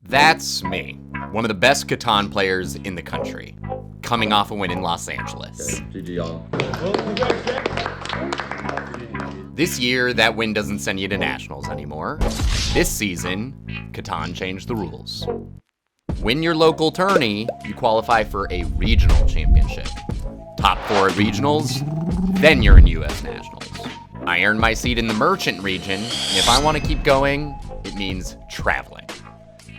That's me, one of the best Catan players in the country, coming off a win in Los Angeles. GG, y'all. This year, that win doesn't send you to nationals anymore. This season, Catan changed the rules. Win your local tourney, you qualify for a regional championship. Top 4 at regionals, then you're in US Nationals. I earned my seat in the merchant region, and if I want to keep going, it means traveling.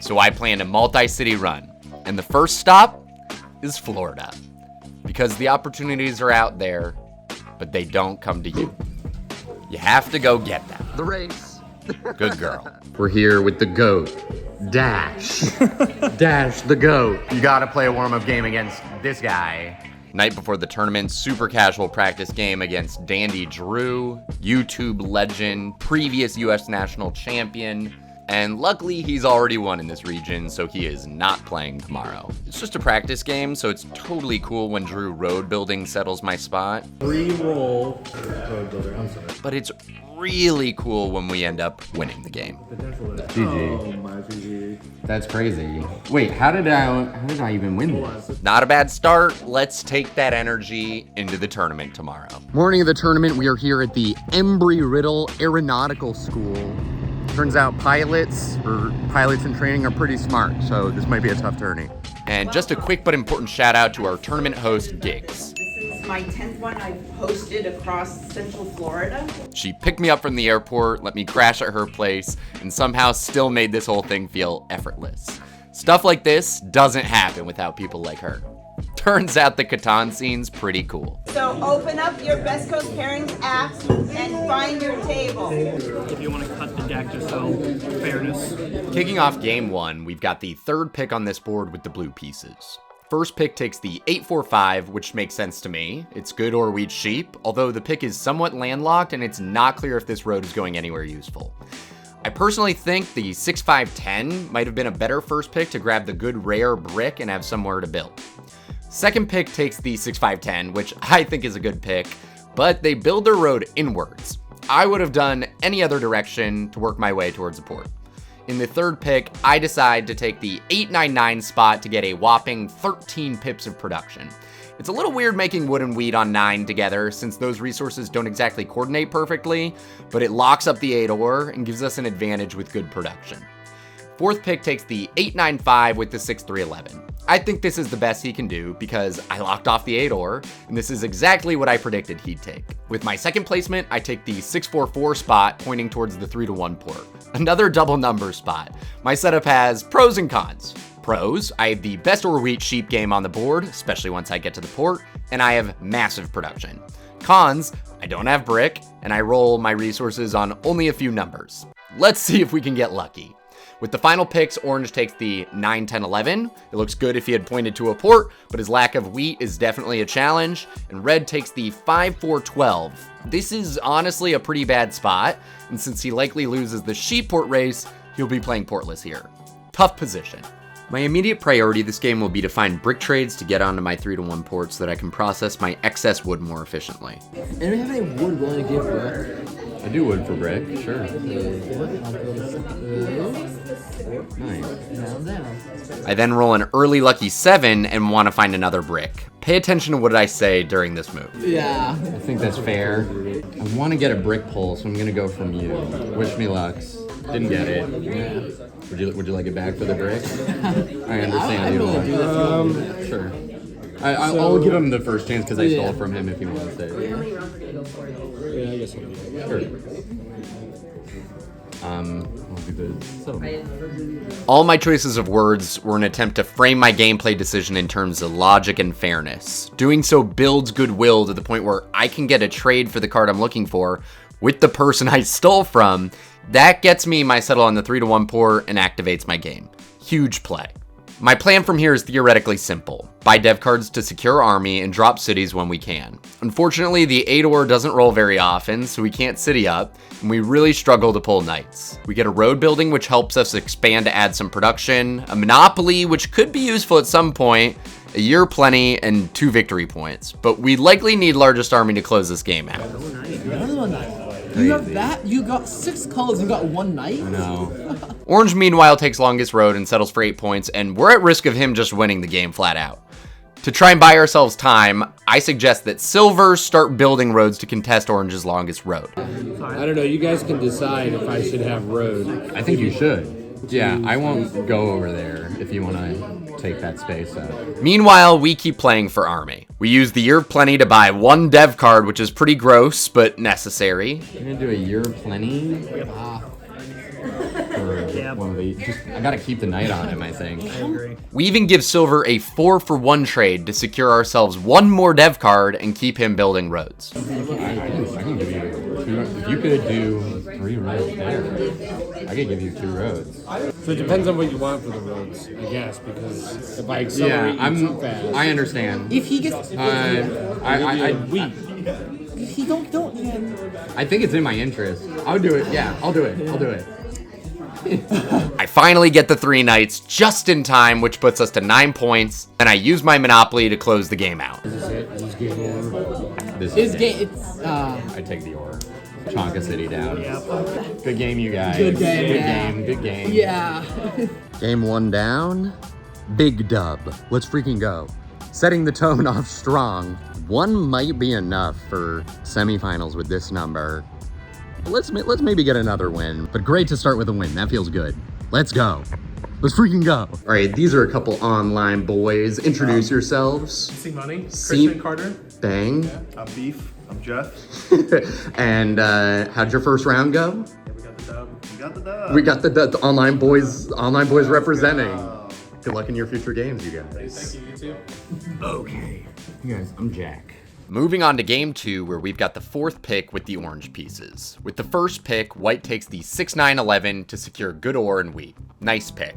So I planned a multi-city run, and the first stop is Florida. Because the opportunities are out there, but they don't come to you. You have to go get them. The race. Good girl. We're here with the GOAT, Dash. Dash the GOAT. You gotta play a warm-up game against this guy. Night before the tournament, super casual practice game against Dandy Drew, YouTube legend, previous US national champion, and luckily he's already won in this region, so he is not playing tomorrow. It's just a practice game, so it's totally cool when Drew road building settles my spot. Re-roll road builder, I'm sorry. But it's really cool when we end up winning the game. GG. Oh my GG. That's crazy. Wait, how did I even win this? Not a bad start. Let's take that energy into the tournament tomorrow. Morning of the tournament, we are here at the Embry-Riddle Aeronautical School. Turns out pilots in training are pretty smart, so this might be a tough tourney. And just a quick but important shout out to our tournament host, Gigs. This is my 10th one I've hosted across Central Florida. She picked me up from the airport, let me crash at her place, and somehow still made this whole thing feel effortless. Stuff like this doesn't happen without people like her. Turns out the Catan scene's pretty cool. So open up your Best Coast Pairings app and find your table. If you want to cut the deck to show fairness. Kicking off game 1, we've got the third pick on this board with the blue pieces. First pick takes the 8-4-5, which makes sense to me. It's good or wheat sheep, although the pick is somewhat landlocked and it's not clear if this road is going anywhere useful. I personally think the 6-5-10 might have been a better first pick to grab the good rare brick and have somewhere to build. Second pick takes the 6-5-10, which I think is a good pick, but they build their road inwards. I would have done any other direction to work my way towards the port. In the third pick, I decide to take the 8-9-9 spot to get a whopping 13 pips of production. It's a little weird making wood and wheat on 9 together since those resources don't exactly coordinate perfectly, but it locks up the 8 ore and gives us an advantage with good production. Fourth pick takes the 8-9-5 with the 6-3-11. I think this is the best he can do because I locked off the 8 ore, and this is exactly what I predicted he'd take. With my second placement, I take the 6-4-4 spot pointing towards the 3-1 port. Another double number spot. My setup has pros and cons. Pros, I have the best or wheat sheep game on the board, especially once I get to the port, and I have massive production. Cons, I don't have brick, and I roll my resources on only a few numbers. Let's see if we can get lucky. With the final picks, orange takes the 9-10-11. It looks good if he had pointed to a port, but his lack of wheat is definitely a challenge. And red takes the 5-4-12. This is honestly a pretty bad spot, and since he likely loses the sheep port race, he'll be playing portless here. Tough position. My immediate priority this game will be to find brick trades to get onto my 3-1 port so that I can process my excess wood more efficiently. And do we have any wood willing to give Brett? I do wood for brick, sure. Nice. I then roll an early lucky 7 and want to find another brick. Pay attention to what I say during this move. Yeah. I think that's fair. I want to get a brick pull, so I'm going to go from you. Wish me lucks. Didn't get it. Yeah. Would you like it back for the brick? I understand. I'd really do that. Sure. I'll give him the first chance because I stole from him if he wants it. Yeah, I guess I'll do that. Sure. I'll do this. So. All my choices of words were an attempt to frame my gameplay decision in terms of logic and fairness. Doing so builds goodwill to the point where I can get a trade for the card I'm looking for with the person I stole from. That gets me my settle on the 3-1 port and activates my game. Huge play. My plan from here is theoretically simple. Buy dev cards to secure army and drop cities when we can. Unfortunately, the 8 ore doesn't roll very often, so we can't city up, and we really struggle to pull knights. We get a road building, which helps us expand to add some production, a monopoly, which could be useful at some point, a year plenty, and 2 victory points. But we likely need largest army to close this game out. You have that? You got 6 colors and got 1 knight? No. Orange, meanwhile, takes longest road and settles for 8 points, and we're at risk of him just winning the game flat out. To try and buy ourselves time, I suggest that Silver start building roads to contest Orange's longest road. I don't know. You guys can decide if I should have road. I think you should. Yeah, I won't go over there if you want to take that space out. Meanwhile, we keep playing for Army. We use the Year of Plenty to buy 1 dev card, which is pretty gross, but necessary. You're going to do a year of plenty? For one of the, I got to keep the knight on him, I think. I agree. We even give Silver a 4-for-1 trade to secure ourselves 1 more dev card and keep him building roads. I can give you 2. If you could do 3 roads there, I could give you 2 roads. So it depends on what you want for the roads, I guess, because if I accelerate you too fast. I understand. If he gets... If he don't, I think it's in my interest. I'll do it. Yeah, I'll do it. I'll do it. I finally get the 3 knights just in time, which puts us to 9 points, and I use my Monopoly to close the game out. This is it. This is game over. This his is game, it's... I take the ore. Chonka City down. Yep. Good game, you guys. Good game, Good yeah. game. Good game. Yeah. Game 1 down. Big dub. Let's freaking go. Setting the tone off strong. 1 might be enough for semifinals with this number. Let's maybe get another win. But great to start with a win. That feels good. Let's go. Let's freaking go. All right, these are a couple online boys. Introduce yourselves. C Money, C- Christian Carter. Bang. I'm Beef. I'm Jeff. And how'd your first round go? Yeah, we got the dub. We got the dub. We got the online boys representing. Good luck in your future games, you guys. Thank you, you too. Okay. You guys, I'm Jack. Moving on to game 2, where we've got the 4th pick with the orange pieces. With the first pick, white takes the 6-9-11 to secure good ore and wheat. Nice pick.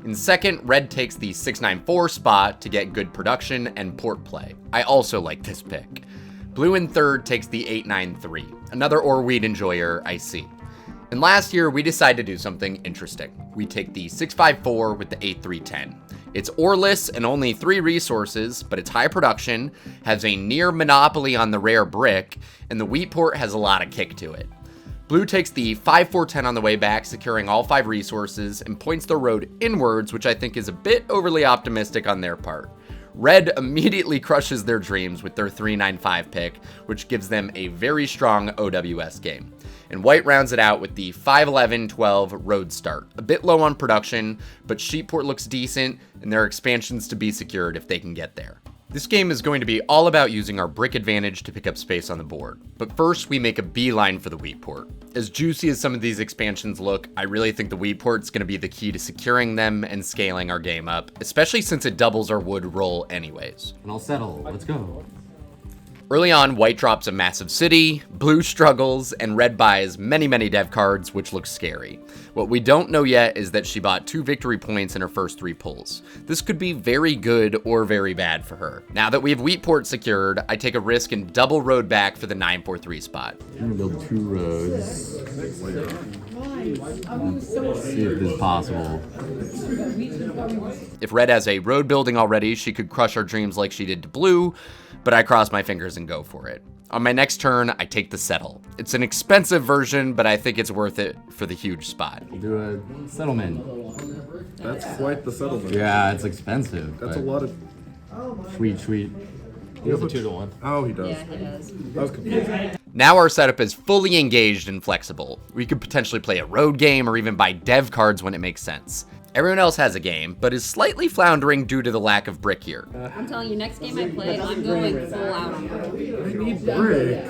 In second, red takes the 6-9-4 spot to get good production and port play. I also like this pick. Blue in third takes the 8-9-3. Another ore wheat enjoyer, I see. And last year, we decided to do something interesting. We take the 6-5-4 with the 8-3-10. It's oreless and only 3 resources, but it's high production, has a near monopoly on the rare brick, and the wheat port has a lot of kick to it. Blue takes the 5-4-10 on the way back, securing all 5 resources, and points the road inwards, which I think is a bit overly optimistic on their part. Red immediately crushes their dreams with their 3-9-5 pick, which gives them a very strong OWS game. And white rounds it out with the 5-11-12 road start. A bit low on production, but Sheepport looks decent, and there are expansions to be secured if they can get there. This game is going to be all about using our brick advantage to pick up space on the board. But first, we make a beeline for the wheat port. As juicy as some of these expansions look, I really think the wheat port's going to be the key to securing them and scaling our game up, especially since it doubles our wood roll anyways. And I'll settle. Let's go. Early on, white drops a massive city, blue struggles, and red buys many dev cards, which looks scary. What we don't know yet is that she bought 2 victory points in her first 3 pulls. This could be very good or very bad for her. Now that we have Wheatport secured, I take a risk and double road back for the 9-4-3 spot. I'm gonna build 2 roads. Let's see if this is possible. If red has a road building already, she could crush our dreams like she did to blue, but I cross my fingers and go for it. On my next turn, I take the settle. It's an expensive version, but I think it's worth it for the huge spot. We'll do a settlement. That's quite the settlement. Yeah, it's expensive. That's a lot of. Sweet. He has a 2-1. Oh, he does. Yeah, he does. That was confusing. Now our setup is fully engaged and flexible. We could potentially play a road game or even buy dev cards when it makes sense. Everyone else has a game, but is slightly floundering due to the lack of brick here. I'm telling you, next game I play, I'm going full out on Brick.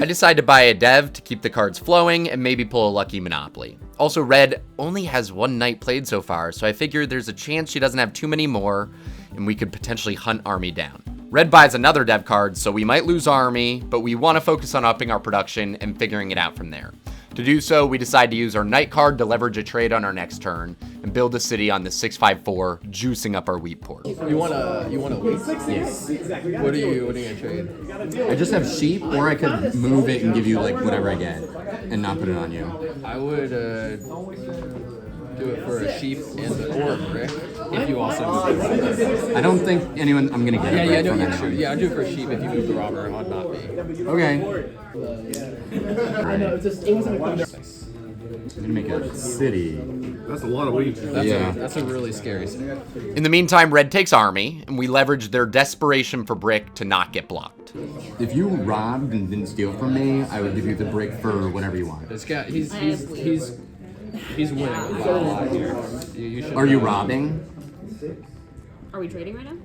I decide to buy a dev to keep the cards flowing and maybe pull a lucky Monopoly. Also, red only has 1 night played so far, so I figure there's a chance she doesn't have too many more, and we could potentially hunt Army down. Red buys another dev card, so we might lose Army, but we want to focus on upping our production and figuring it out from there. To do so, we decide to use our knight card to leverage a trade on our next turn and build a city on the 6-5-4, juicing up our wheat port. You wanna wait? Yes. What are you gonna trade? I just have sheep, or I could move it and give you like whatever I get, and not put it on you. I would do it for a sheep and or a brick. if you also move the robber. I don't think anyone. I'm gonna get it. Yeah, right no, from yeah, anyone. sure. Yeah, I'd do it for sheep if you move the robber. I'd not be. Okay. I know, it wasn't a question. I'm gonna make a city. That's a lot of wheat. That's a really scary scene. In the meantime, red takes army, and we leverage their desperation for brick to not get blocked. If you robbed and didn't steal from me, I would give you the brick for whatever you want. This guy, he's winning a lot here. You should Are you robbing? Are we trading right now?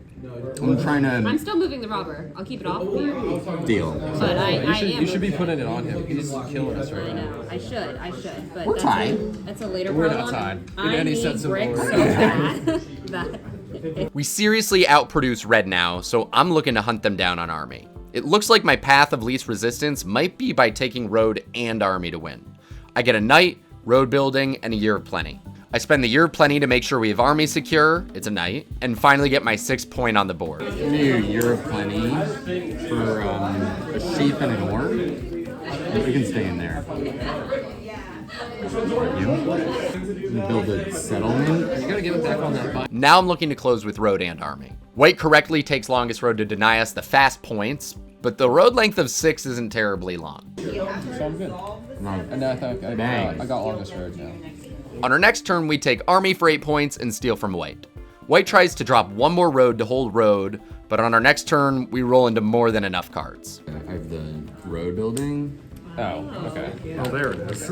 I'm trying I'm to still moving the robber. I'll keep it off of you. deal. But I am. You should be putting it on him. He's killing us right I now. know. I should. But We're that's tied. That's a later We're problem. not tied. In I any need sense of the brick word. so bad that We seriously outproduce red now, so I'm looking to hunt them down on army. It looks like my path of least resistance might be by taking road and army to win. I get a knight, road building, and a year of plenty. I spend the year of plenty to make sure we have army secure, it's a knight, and finally get my 6th point on the board. Give me a year of plenty for a sheep and an orb. We can stay in there. Build a settlement. You gotta get it back on that bike. Now I'm looking to close with road and army. White correctly takes longest road to deny us the fast points, but the road length of 6 isn't terribly long. So I'm good. And I think I got longest road now. On our next turn, we take army for 8 points and steal from white. White tries to drop one more road to hold road, but on our next turn, we roll into more than enough cards. I have the road building. Oh, okay. Oh, there it is.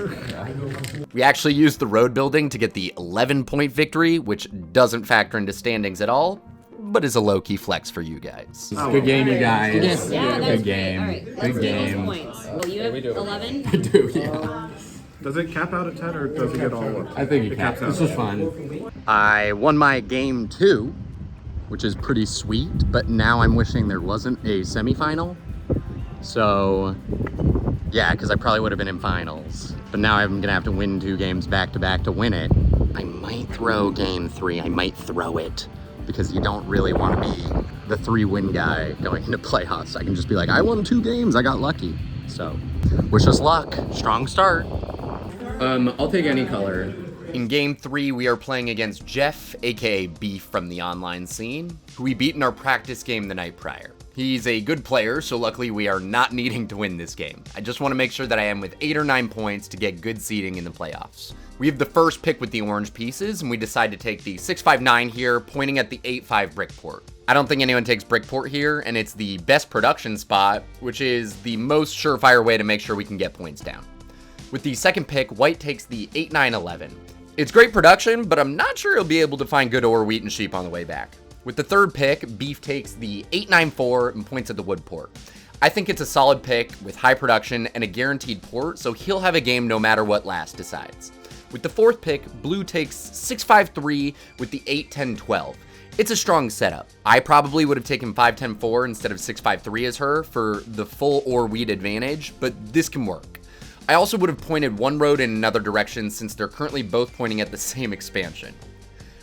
We actually used the road building to get the 11-point victory, which doesn't factor into standings at all, but is a low-key flex for you guys. Good game, you guys. yeah, that's Good game. All right, let's Good do these game. points. Well, you have we do it. 11. I do, yeah. Does it cap out at 10 or does it get all up? I think it caps out. This was fun. I won my game 2, which is pretty sweet, but now I'm wishing there wasn't a semifinal. So, yeah, because I probably would have been in finals. But now I'm gonna have to win 2 games back to back to win it. I might throw game 3, I might throw it, because you don't really want to be the 3-win guy going into playoffs. I can just be like, I won 2 games, I got lucky. So, wish us luck, strong start. I'll take any color. In game 3, we are playing against Jeff, aka Beef from the online scene, who we beat in our practice game the night prior. He's a good player, so luckily we are not needing to win this game. I just want to make sure that I am with 8 or 9 points to get good seeding in the playoffs. We have the first pick with the orange pieces, and we decide to take the 6-5-9 here, pointing at the 8-5 Brickport. I don't think anyone takes Brickport here, and it's the best production spot, which is the most surefire way to make sure we can get points down. With the second pick, white takes the 8-9-11. It's great production, but I'm not sure he'll be able to find good ore, wheat, and sheep on the way back. With the third pick, Beef takes the 8-9-4 and points at the wood port. I think it's a solid pick with high production and a guaranteed port, so he'll have a game no matter what last decides. With the fourth pick, Blue takes 6-5-3 with the 8-10-12. It's a strong setup. I probably would have taken 5-10-4 instead of 6-5-3 as her for the full ore wheat advantage, but this can work. I also would have pointed one road in another direction since they're currently both pointing at the same expansion.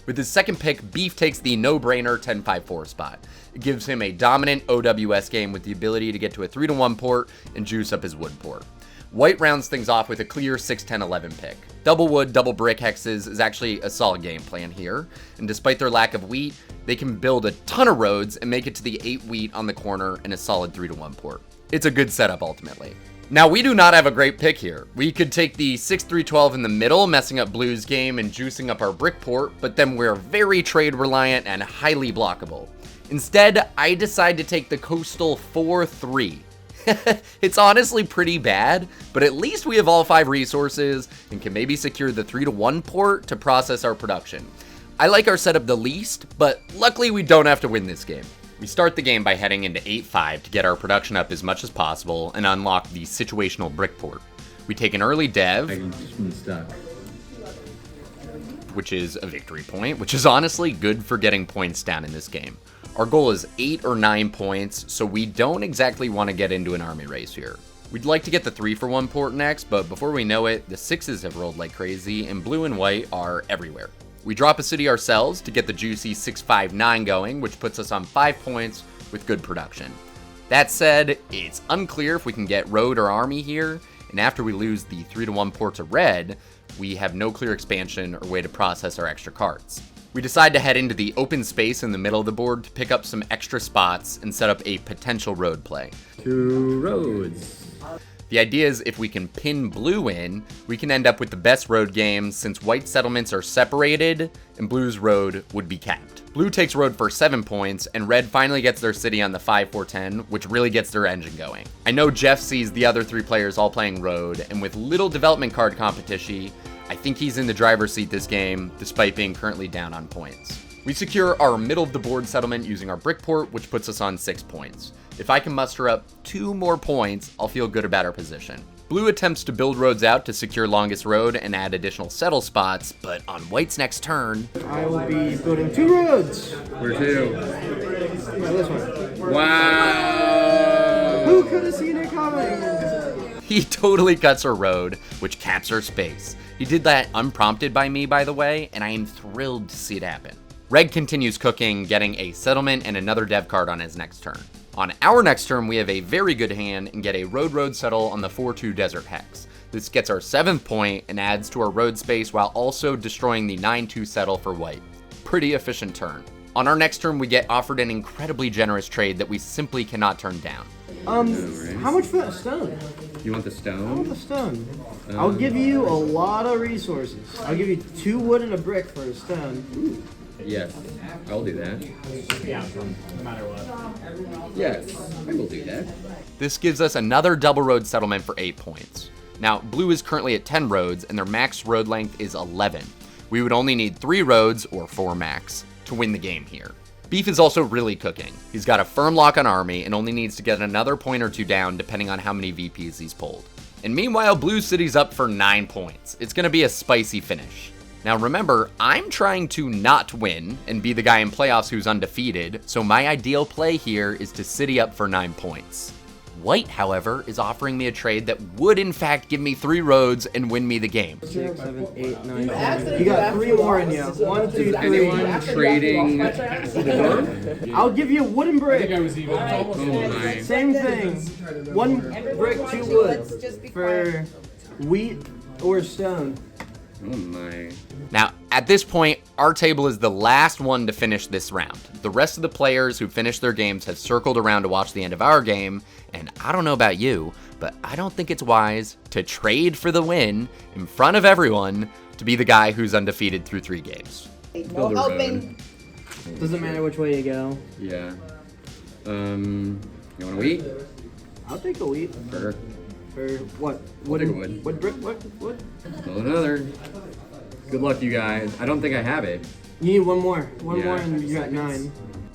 With his second pick, Beef takes the no-brainer 10-5-4 spot. It gives him a dominant OWS game with the ability to get to a 3-1 port and juice up his wood port. White rounds things off with a clear 6-10-11 pick. Double wood, double brick hexes is actually a solid game plan here, and despite their lack of wheat, they can build a ton of roads and make it to the 8 wheat on the corner and a solid 3-1 port. It's a good setup ultimately. Now, we do not have a great pick here. We could take the 6-3-12 in the middle, messing up Blue's game and juicing up our brick port, but then we're very trade reliant and highly blockable. Instead, I decide to take the coastal 4-3. It's honestly pretty bad, but at least we have all 5 resources and can maybe secure the 3-1 port to process our production. I like our setup the least, but luckily we don't have to win this game. We start the game by heading into 8-5 to get our production up as much as possible and unlock the situational brick port. We take an early dev, I'm stuck. which is a victory point, which is honestly good for getting points down in this game. Our goal is 8 or 9 points, so we don't exactly want to get into an army race here. We'd like to get the 3-for-1 port next, but before we know it, the 6s have rolled like crazy, and blue and white are everywhere. We drop a city ourselves to get the juicy 6-5-9 going, which puts us on 5 points with good production. That said, it's unclear if we can get road or army here, and after we lose the 3-1 port to red, we have no clear expansion or way to process our extra cards. We decide to head into the open space in the middle of the board to pick up some extra spots and set up a potential road play. 2 roads. The idea is if we can pin blue in, we can end up with the best road game since white settlements are separated and blue's road would be capped. Blue takes road for 7 points, and red finally gets their city on the 5-4-10, which really gets their engine going. I know Jeff sees the other 3 players all playing road, and with little development card competition, I think he's in the driver's seat this game, despite being currently down on points. We secure our middle of the board settlement using our brick port, which puts us on 6 points. If I can muster up 2 more points, I'll feel good about our position. Blue attempts to build roads out to secure longest road and add additional settle spots, but on white's next turn, I will be building 2 roads. Where to? This one. Wow! Who could have seen it coming? he totally cuts our road, which caps our space. He did that unprompted by me, by the way, and I am thrilled to see it happen. Red continues cooking, getting a settlement and another dev card on his next turn. On our next turn, we have a very good hand and get a road settle on the 4-2 Desert Hex. This gets our 7th point and adds to our road space while also destroying the 9-2 settle for white. Pretty efficient turn. On our next turn, we get offered an incredibly generous trade that we simply cannot turn down. How much for that stone? You want the I stone? want the stone. I'll give you a lot of resources. I'll give you 2 wood and a brick for a stone. Ooh. Yes, I'll do that. Yeah, no matter what. Yes, I will do that. This gives us another double road settlement for 8 points. Now, blue is currently at 10 roads, and their max road length is 11. We would only need 3 roads, or 4 max, to win the game here. Beef is also really cooking. He's got a firm lock on army, and only needs to get another point or 2 down, depending on how many VPs he's pulled. And meanwhile, blue city's up for 9 points. It's gonna be a spicy finish. Now remember, I'm trying to not win and be the guy in playoffs who's undefeated, so my ideal play here is to city up for 9 points. White, however, is offering me a trade that would in fact give me 3 roads and win me the game. 6, 7, 8, 9, 10. You got 3 more in you. 1, 2, 3. Anyone trading the door? I'll give you a wooden brick. Oh my. Same thing. 1 brick, 2 wood for wheat or stone. Oh my. Now, at this point, our table is the last one to finish this round. The rest of the players who finished their games have circled around to watch the end of our game, and I don't know about you, but I don't think it's wise to trade for the win in front of everyone to be the guy who's undefeated through 3 games. No Build a helping. Doesn't matter which way you go. Yeah. You want a wheat? I'll take a wheat. Sure. For what? Wooden Wooden wood. Wood brick? What? Wood? Build another. Good luck, you guys. I don't think I have it. You need 1 more. One Yeah. more and you're at 9.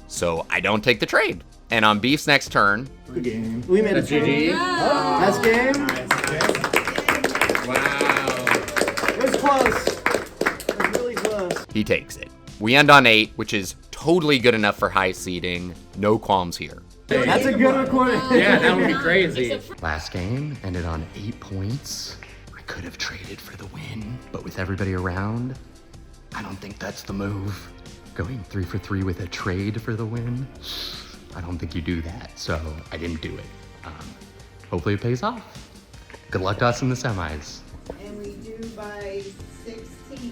So I don't take the trade. And on Beef's next turn, Good game. We made a That's GG. That's game. Wow. It was close. It was really close. he takes it. We end on 8, which is totally good enough for high seeding. No qualms here. That's a good recording. Yeah, that would be crazy. Last game ended on 8 points. I could have traded for the win, but with everybody around, I don't think that's the move. Going 3 for 3 with a trade for the win, I don't think you do that, so I didn't do it. Hopefully it pays off. Good luck to us in the semis. And we do by 16.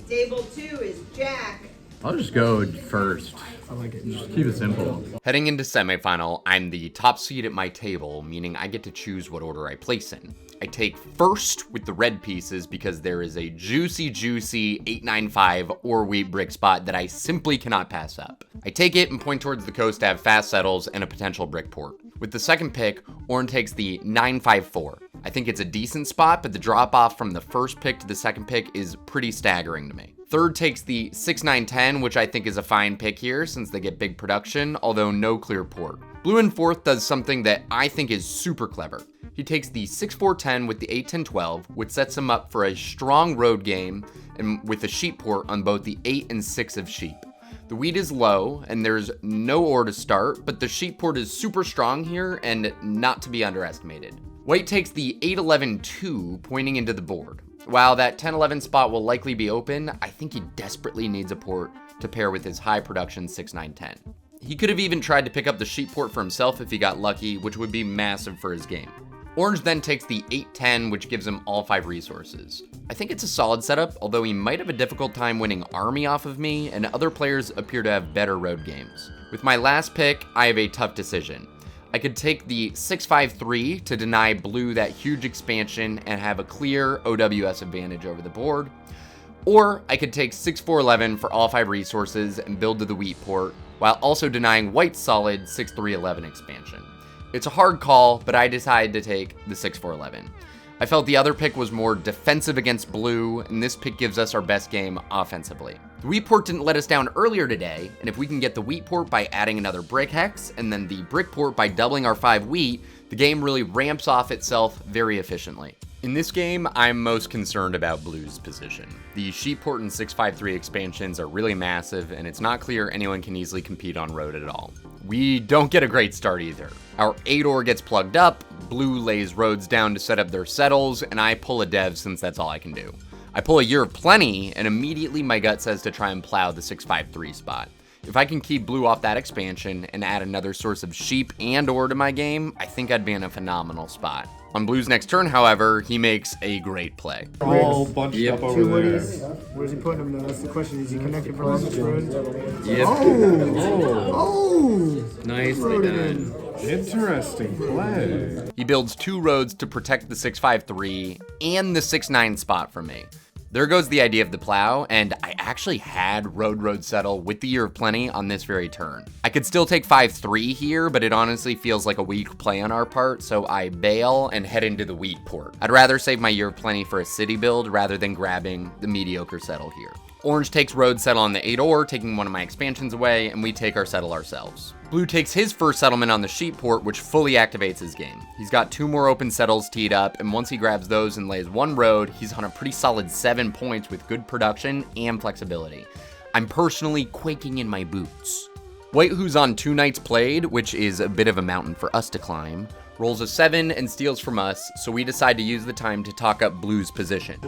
Table 2 is Jack. I'll just go first. I like it. Just keep it simple. Heading into semifinal, I'm the top seed at my table, meaning I get to choose what order I place in. I take first with the red pieces because there is a juicy 895 or wheat brick spot that I simply cannot pass up. I take it and point towards the coast to have fast settles and a potential brick port. With the second pick, Orn takes the 954. I think it's a decent spot, but the drop off from the first pick to the second pick is pretty staggering to me. Third takes the 6910, which I think is a fine pick here since they get big production, although no clear port. Blue in fourth does something that I think is super clever. He takes the 6410 with the 81012, which sets him up for a strong road game and with a sheep port on both the 8 and 6 of sheep. The wheat is low and there's no ore to start, but the sheep port is super strong here and not to be underestimated. White takes the 811-2 pointing into the board. While that 10-11 spot will likely be open, I think he desperately needs a port to pair with his high production 6-9-10. He could have even tried to pick up the sheep port for himself if he got lucky, which would be massive for his game. Orange then takes the 8-10, which gives him all 5 resources. I think it's a solid setup, although he might have a difficult time winning army off of me, and other players appear to have better road games. With my last pick, I have a tough decision. I could take the 6-5-3 to deny blue that huge expansion and have a clear OWS advantage over the board, or I could take 6-4-11 for all 5 resources and build to the wheat port, while also denying white's solid 6-3-11 expansion. It's a hard call, but I decided to take the 6-4-11. I felt the other pick was more defensive against blue, and this pick gives us our best game offensively. The wheat port didn't let us down earlier today, and if we can get the wheat port by adding another brick hex, and then the brick port by doubling our 5 wheat, the game really ramps off itself very efficiently. In this game, I'm most concerned about blue's position. The sheep port and 6-5-3 expansions are really massive, and it's not clear anyone can easily compete on road at all. We don't get a great start either. Our 8-or gets plugged up, blue lays roads down to set up their settles, and I pull a dev since that's all I can do. I pull a year of plenty, and immediately my gut says to try and plow the 6-5-3 spot. If I can keep blue off that expansion and add another source of sheep and or to my game, I think I'd be in a phenomenal spot. On blue's next turn, however, he makes a great play. All bunched up over Two there. woodies. Where's he putting them though? That's the question. Is he connected from this road? Yep. Oh! Nicely done. Interesting play. He builds 2 roads to protect the 6-5-3 and the 6-9 spot from me. There goes the idea of the plow, and I actually had road settle with the year of plenty on this very turn. I could still take 5-3 here, but it honestly feels like a weak play on our part, so I bail and head into the wheat port. I'd rather save my year of plenty for a city build rather than grabbing the mediocre settle here. Orange takes road settle on the 8-or, taking one of my expansions away, and we take our settle ourselves. Blue takes his first settlement on the sheep port, which fully activates his game. He's got 2 more open settles teed up, and once he grabs those and lays 1 road, he's on a pretty solid 7 points with good production and flexibility. I'm personally quaking in my boots. White, who's on 2 knights played, which is a bit of a mountain for us to climb, rolls a 7 and steals from us, so we decide to use the time to talk up blue's position.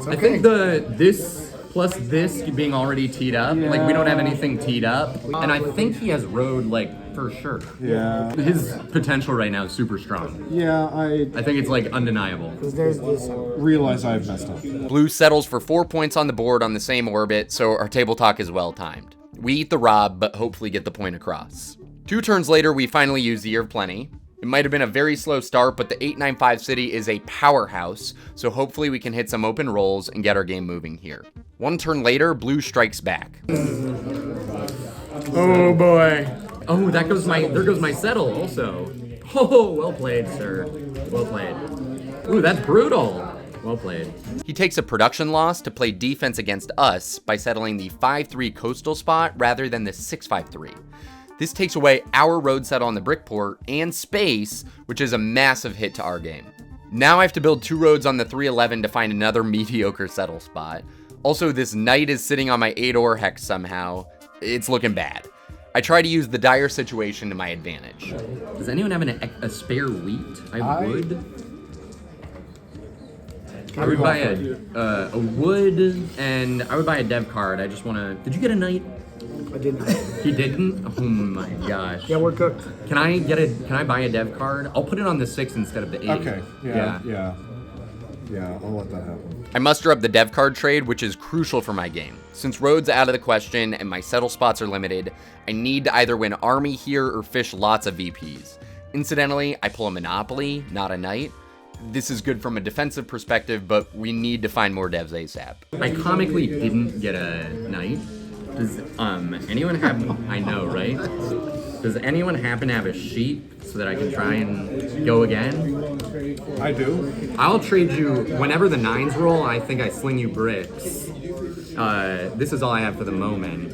I think this plus this being already teed up, like we don't have anything teed up, and I think he has road like for sure. Yeah. His potential right now is super strong. Yeah, I I think it's like undeniable. There's this. realize I've messed up. Blue settles for 4 points on the board on the same orbit, so our table talk is well timed. We eat the rob, but hopefully get the point across. 2 turns later, we finally use the year of plenty. It might have been a very slow start, but the 8-9-5 city is a powerhouse, so hopefully we can hit some open rolls and get our game moving here. 1 turn later, blue strikes back. Oh boy. Oh, there goes my settle also. Oh, well played, sir. Well played. Ooh, that's brutal. Well played. He takes a production loss to play defense against us by settling the 5-3 coastal spot rather than the 6-5-3. This takes away our road settle on the brick port and space, which is a massive hit to our game. Now I have to build 2 roads on the 3-11 to find another mediocre settle spot. Also, this knight is sitting on my 8-or hex somehow. It's looking bad. I try to use the dire situation to my advantage. Does anyone have a spare wheat? I would. I would buy a wood, and I would buy a dev card. I just want to. Did you get a knight? I didn't. He didn't? Oh my gosh. Yeah, we're cooked. Can I buy a dev card? I'll put it on the 6 instead of the 8. Okay. Yeah. I'll let that happen. I muster up the dev card trade, which is crucial for my game. Since road's out of the question and my settle spots are limited, I need to either win army here or fish lots of VPs. Incidentally, I pull a monopoly, not a knight. This is good from a defensive perspective, but we need to find more devs ASAP. I comically didn't get a knight. Does anyone have? I know, right? Does anyone happen to have a sheep so that I can try and go again? I do. I'll trade you whenever the 9s roll. I think I sling you bricks. This is all I have for the moment.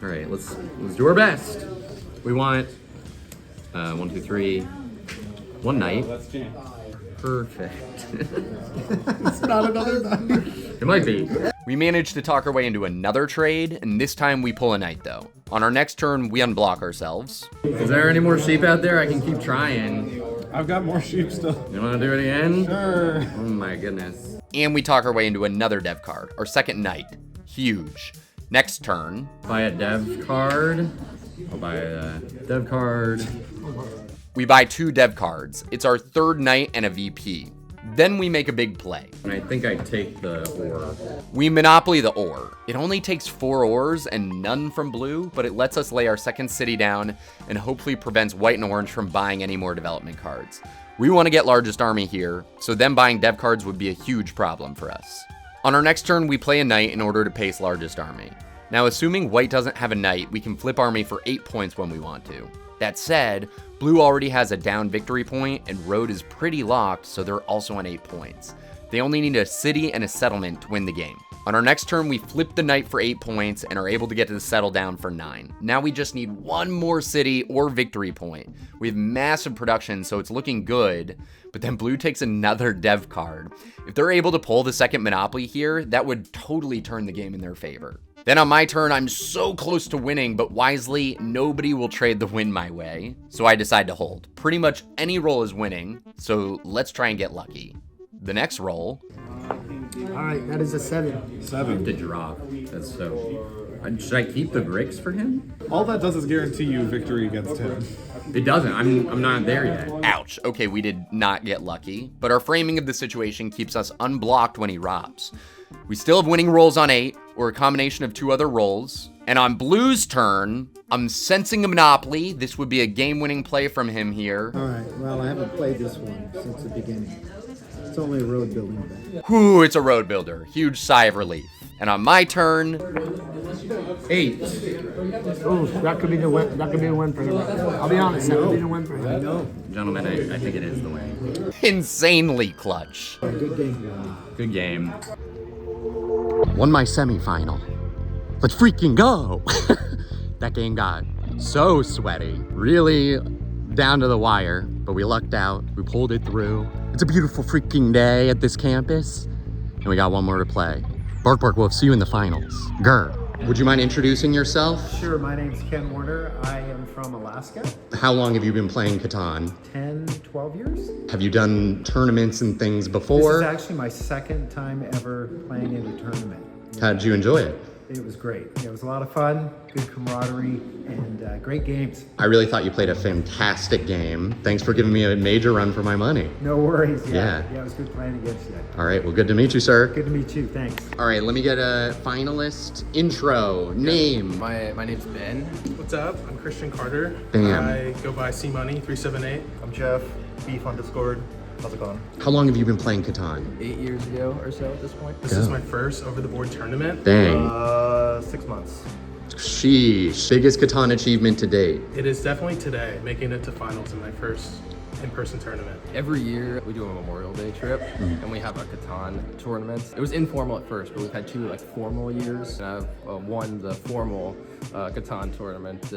All right, let's do our best. We want 1, 2, 3, 1 knight. Perfect. It's not another night. It might be. We manage to talk our way into another trade, and this time we pull a knight though. On our next turn, we unblock ourselves. Is there any more sheep out there? I can keep trying. I've got more sheep still. You want to do it again? Sure. Oh my goodness. And we talk our way into another dev card, our second knight. Huge. Next turn, Buy a dev card. I'll buy a dev card. We buy 2 dev cards. It's our 3rd knight and a VP. Then we make a big play. And I think I take the ore. We monopoly the ore. It only takes 4 ores and none from blue, but it lets us lay our 2nd city down and hopefully prevents white and orange from buying any more development cards. We want to get largest army here, so them buying dev cards would be a huge problem for us. On our next turn, we play a knight in order to pace largest army. Now, assuming white doesn't have a knight, we can flip army for 8 points when we want to. That said, blue already has a down victory point and road is pretty locked, so they're also on 8 points. They only need a city and a settlement to win the game. On our next turn, we flip the knight for 8 points and are able to get to the settle down for 9. Now we just need 1 more city or victory point. We have massive production, so it's looking good, but then blue takes another dev card. If they're able to pull the 2nd monopoly here, that would totally turn the game in their favor. Then on my turn, I'm so close to winning, but wisely, nobody will trade the win my way, so I decide to hold. Pretty much any roll is winning, so let's try and get lucky. The next roll. All right, that is a 7. 7. The drop. That's so. Should I keep the bricks for him? All that does is guarantee you victory against him. It doesn't. I'm not there yet. Ouch. Okay, we did not get lucky, but our framing of the situation keeps us unblocked when he robs. We still have winning rolls on 8, or a combination of 2 other rolls. And on blue's turn, I'm sensing a monopoly. This would be a game-winning play from him here. All right, well, I haven't played this one since the beginning. It's only a road building thing. Whew, it's a road builder. Huge sigh of relief. And on my turn, 8. Oh, that could be the win. That could be the win for him. I'll be honest, that could be the win for him. No, Gentlemen, I think it is the win. insanely clutch. good game, Ronnie. Good game. Won my semifinal. Let's freaking go! That game got so sweaty. Really down to the wire, but we lucked out. We pulled it through. It's a beautiful freaking day at this campus. And we got 1 more to play. Bark Bark Wolf, see you in the finals. Grr. Would you mind introducing yourself? Sure, my name's Ken Warner. I am from Alaska. How long have you been playing Catan? 10, 12 years. Have you done tournaments and things This before? is actually my 2nd time ever playing in a tournament. How did you enjoy it? It was great. It was a lot of fun, good camaraderie, and great games. I really thought you played a fantastic game. Thanks for giving me a major run for my money. No worries. Yeah. Yeah, it was good playing against you. All right, well, good to meet you, sir. Good to meet you. Thanks. All right, let me get a finalist intro, name. My name's Ben. What's up? I'm Christian Carter. Bam. I go by C Money 378. I'm Jeff, Beef on Discord. How's it going? How long have you been playing Catan? 8 years ago or so at this point. This is my first over-the-board tournament. Dang. 6 months. Sheesh. Biggest Catan achievement to date. It is definitely today, making it to finals in my first in-person tournament. Every year we do a Memorial Day trip and we have a Catan tournament. It was informal at first, but we've had 2 formal years, and I've won the formal Catan tournament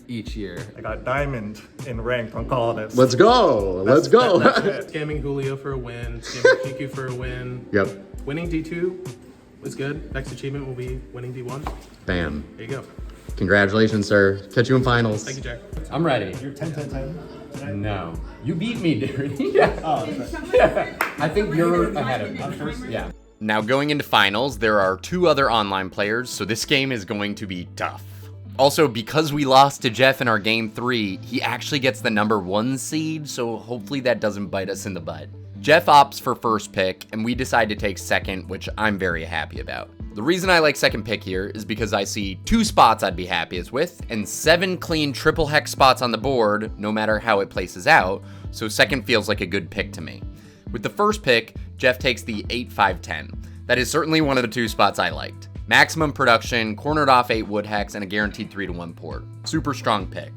each year. I got diamond in ranked on Colonist. Let's go. Let's go. Scamming Julio for a win, scamming Kiku for a win. Yep. Winning D2 was good. Next achievement will be winning D1. Bam. There you go. Congratulations, sir. Catch you in finals. Thank you, Jack. I'm ready. You're 10-10-10. No. You beat me, dude. Yeah. Oh, okay. Yeah. I think you're ahead of me. I'm first. Yeah. Now going into finals, there are 2 other online players, so this game is going to be tough. Also, because we lost to Jeff in our game 3, he actually gets the number 1 seed, so hopefully that doesn't bite us in the butt. Jeff opts for first pick, and we decide to take second, which I'm very happy about. The reason I like second pick here is because I see 2 spots I'd be happiest with, and 7 clean triple hex spots on the board, no matter how it places out, so second feels like a good pick to me. With the first pick, Jeff takes the 8-5-10. That is certainly one of the 2 spots I liked. Maximum production, cornered off 8 wood hex, and a guaranteed 3-1 port. Super strong pick.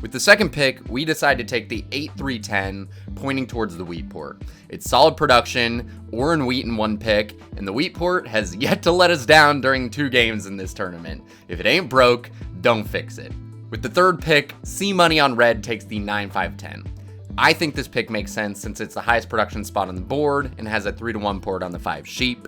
With the second pick, we decide to take the 8-3-10, pointing towards the wheat port. It's solid production, ore and wheat in 1 pick, and the wheat port has yet to let us down during 2 games in this tournament. If it ain't broke, don't fix it. With the third pick, C Money on red takes the 9-5-10. I think this pick makes sense since it's the highest production spot on the board and has a 3-1 port on the 5 sheep.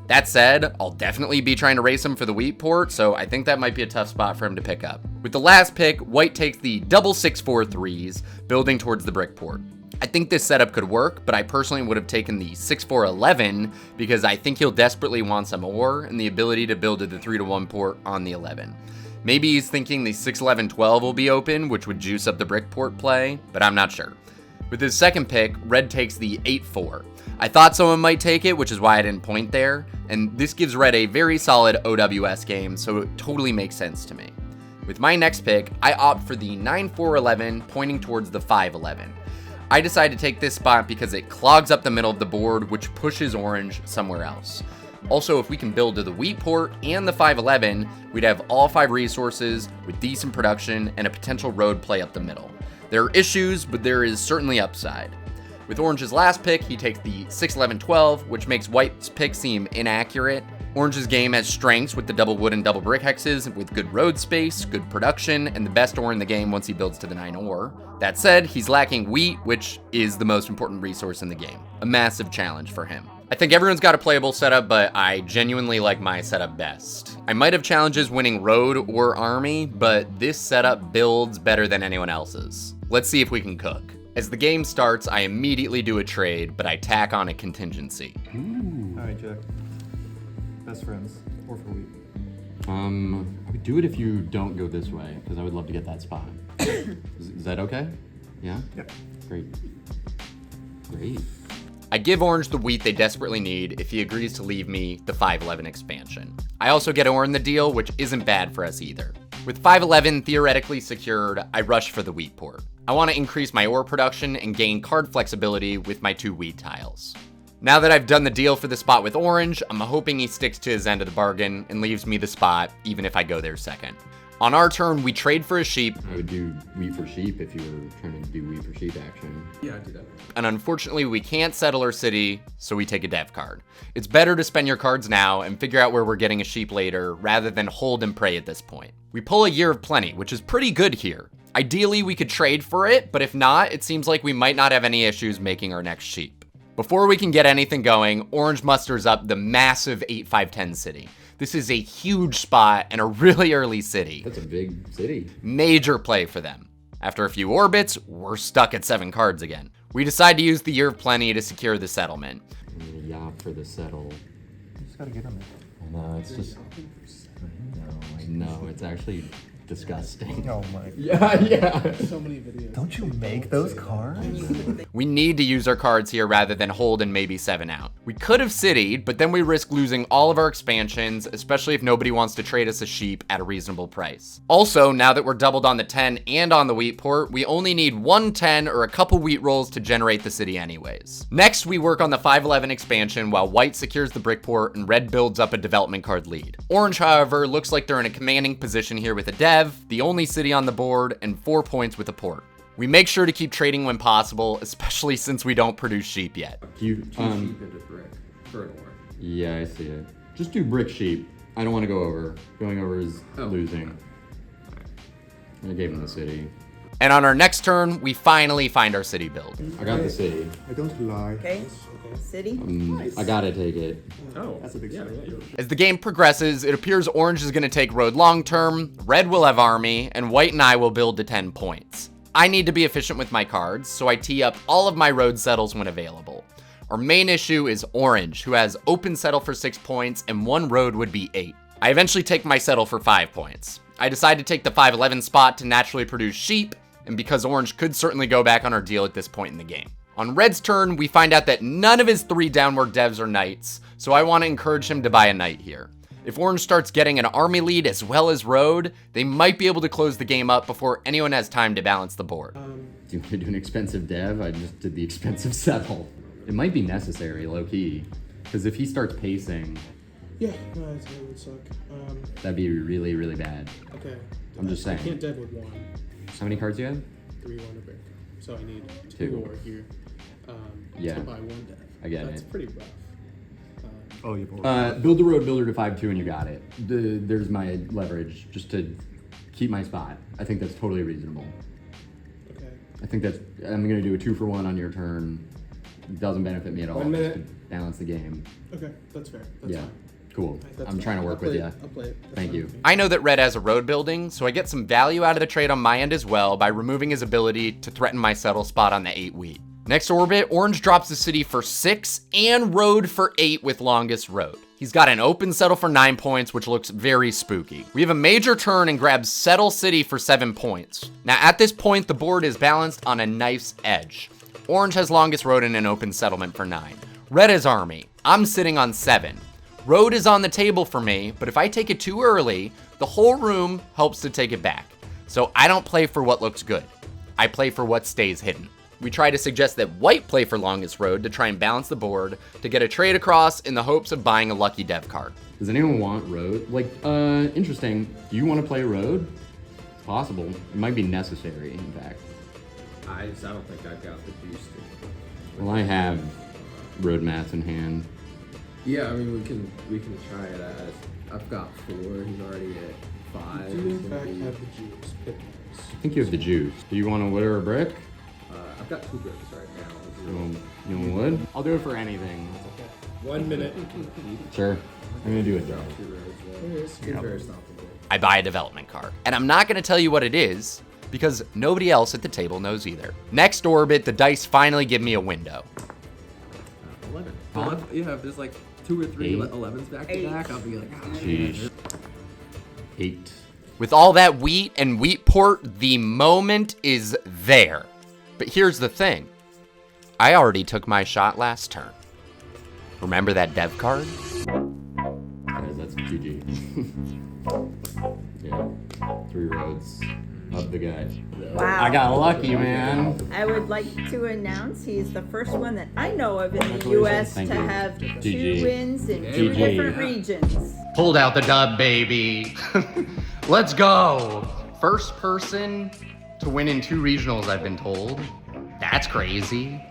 That said, I'll definitely be trying to race him for the wheat port, so I think that might be a tough spot for him to pick up. With the last pick, white takes the double 6-4-3s, building towards the brick port. I think this setup could work, but I personally would have taken the 6-4-11 because I think he'll desperately want some ore and the ability to build to the 3-1 port on the 11. Maybe he's thinking the 6-11-12 will be open, which would juice up the brickport play, but I'm not sure. With his second pick, red takes the 8-4. I thought someone might take it, which is why I didn't point there, and this gives red a very solid OWS game, so it totally makes sense to me. With my next pick, I opt for the 9-4-11, pointing towards the 5-11. I decide to take this spot because it clogs up the middle of the board, which pushes orange somewhere else. Also, if we can build to the wheat port and the 5-11, we'd have all 5 resources with decent production and a potential road play up the middle. There are issues, but there is certainly upside. With orange's last pick, he takes the 6-11-12, which makes white's pick seem inaccurate. Orange's game has strengths with the double wood and double brick hexes, with good road space, good production, and the best ore in the game once he builds to the 9 ore. That said, he's lacking wheat, which is the most important resource in the game. A massive challenge for him. I think everyone's got a playable setup, but I genuinely like my setup best. I might have challenges winning road or army, but this setup builds better than anyone else's. Let's see if we can cook. As the game starts, I immediately do a trade, but I tack on a contingency. Alright, Jack. Best friends. Or for wheat. I would do it if you don't go this way, because I would love to get that spot. Is that okay? Yeah? Yep. Great. Great. I give orange the wheat they desperately need if he agrees to leave me the 5-11 expansion. I also get ore in the deal, which isn't bad for us either. With 5-11 theoretically secured, I rush for the wheat port. I want to increase my ore production and gain card flexibility with my 2 wheat tiles. Now that I've done the deal for the spot with orange, I'm hoping he sticks to his end of the bargain and leaves me the spot, even if I go there second. On our turn, we trade for a sheep. I would do wheat for sheep if you were trying to do wheat for sheep action. Yeah, I'd do that. And unfortunately, we can't settle our city, so we take a dev card. It's better to spend your cards now and figure out where we're getting a sheep later, rather than hold and pray at this point. We pull a Year of Plenty, which is pretty good here. Ideally, we could trade for it, but if not, it seems like we might not have any issues making our next sheep. Before we can get anything going, orange musters up the massive 8-5-10 city. This is a huge spot and a really early city. That's a big city. Major play for them. After a few orbits, we're stuck at 7 cards again. We decide to use the Year of Plenty to secure the settlement. Yop for the settle. You just gotta get them there. No, it's just... No, it's actually disgusting. Oh my. Yeah. So many videos. Don't you make those cards? We need to use our cards here rather than hold and maybe 7 out. We could have citied, but then we risk losing all of our expansions, especially if nobody wants to trade us a sheep at a reasonable price. Also, now that we're doubled on the 10 and on the wheat port, we only need 1 10 or a couple wheat rolls to generate the city anyways. Next, we work on the 5-11 expansion while white secures the brick port and red builds up a development card lead. Orange, however, looks like they're in a commanding position here with a dev, the only city on the board, and 4 points with a port. We make sure to keep trading when possible, especially since we don't produce sheep yet. You, Sheep into brick for an ore. yeah, I see it. Just do brick sheep. I don't want to go over. Going over is losing. I gave him the city. And on our next turn, we finally find our city build. I got the city. I don't lie. Okay, city? I gotta take it. Oh, That's a big city. As the game progresses, it appears orange is going to take road long term, red will have army, and white and I will build to 10 points. I need to be efficient with my cards, so I tee up all of my road settles when available. Our main issue is orange, who has open settle for 6 points and 1 road would be 8. I eventually take my settle for 5 points. I decide to take the 5-11 spot to naturally produce sheep, and because orange could certainly go back on our deal at this point in the game. On red's turn, we find out that none of his 3 downward devs are knights, so I want to encourage him to buy a knight here. If orange starts getting an army lead as well as road, they might be able to close the game up before anyone has time to balance the board. Do you want to do an expensive dev? I just did the expensive settle. It might be necessary, low-key, because if he starts pacing, Yeah, no, it would suck. that'd be really, really bad. Okay. I'm just I saying. can't dev with 1. How many cards do you have? 3 wonder brick. So I need 2 2 ore here. Yeah. To buy 1 dev. I get That's it. pretty rough. Oh, you bored. Build the road builder to 5-2 and you got it. There's my leverage, just to keep my spot. I think that's totally reasonable. Okay. I think that's, I'm gonna do a 2-for-1 on your turn. It doesn't benefit me at all. 1 just minute. to balance the game. Okay, that's fair. That's Yeah, fine. cool. That's I'm fine. trying to work with you. I'll play it. That's Thank fine you. with me. I know that red has a road building, so I get some value out of the trade on my end as well by removing his ability to threaten my settle spot on the 8 wheat. Next orbit, orange drops the city for 6 and road for 8 with longest road. He's got an open settle for 9 points, which looks very spooky. We have a major turn and grabs settle city for 7 points. Now at this point, the board is balanced on a knife's edge. Orange has longest road and an open settlement for 9. Red is army. I'm sitting on 7. Road is on the table for me, but if I take it too early, the whole room helps to take it back. So I don't play for what looks good. I play for what stays hidden. We try to suggest that white play for longest road to try and balance the board to get a trade across in the hopes of buying a lucky dev card. Does anyone want road? Like, interesting. Do you want to play road? It's possible. It might be necessary, in fact. I don't think I've got the juice to. Well, I have road mats in hand. Yeah, I mean we can try it as I've got 4. He's already at 5. Do you in fact have the juice? Pick nice. I think you have the juice. Do you want a wood or a brick? I've got 2 bricks right now. You want wood? I'll do it for anything. 1 minute. Sure. I'm gonna do it. It's very stoppable. I buy a development card. And I'm not gonna tell you what it is, because nobody else at the table knows either. Next orbit, the dice finally give me a window. 11. Huh? Yeah, if there's like 2 or 3 8. 11s back to back, I'll be like, Jeez. 8. With all that wheat and wheat port, the moment is there. But here's the thing. I already took my shot last turn. Remember that dev card? Guys, that's GG. Yeah. 3 roads. Up the guy. Wow. I got lucky, man. I would like to announce he's the first one that I know of in the Congratulations. U.S. Thank to you. have GG. 2 wins in 2 GG. different regions. Pulled out the dub, baby. Let's go. First person to win in 2 regionals, I've been told. That's crazy.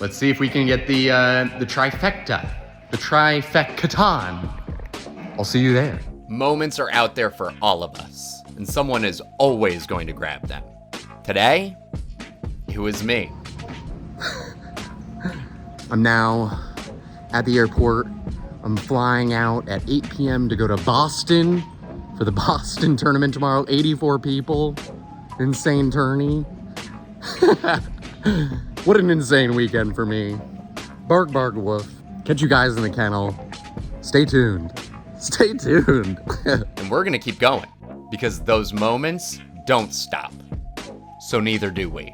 Let's see if we can get the trifecta. The Catan. I'll see you there. Moments are out there for all of us, and someone is always going to grab them. Today, it was me. I'm now at the airport. I'm flying out at 8 p.m. to go to Boston for the Boston tournament tomorrow. 84 people. Insane tourney. What an insane weekend for me. Bark, bark, woof. Catch you guys in the kennel. Stay tuned. Stay tuned. And we're gonna keep going, because those moments don't stop. So neither do we.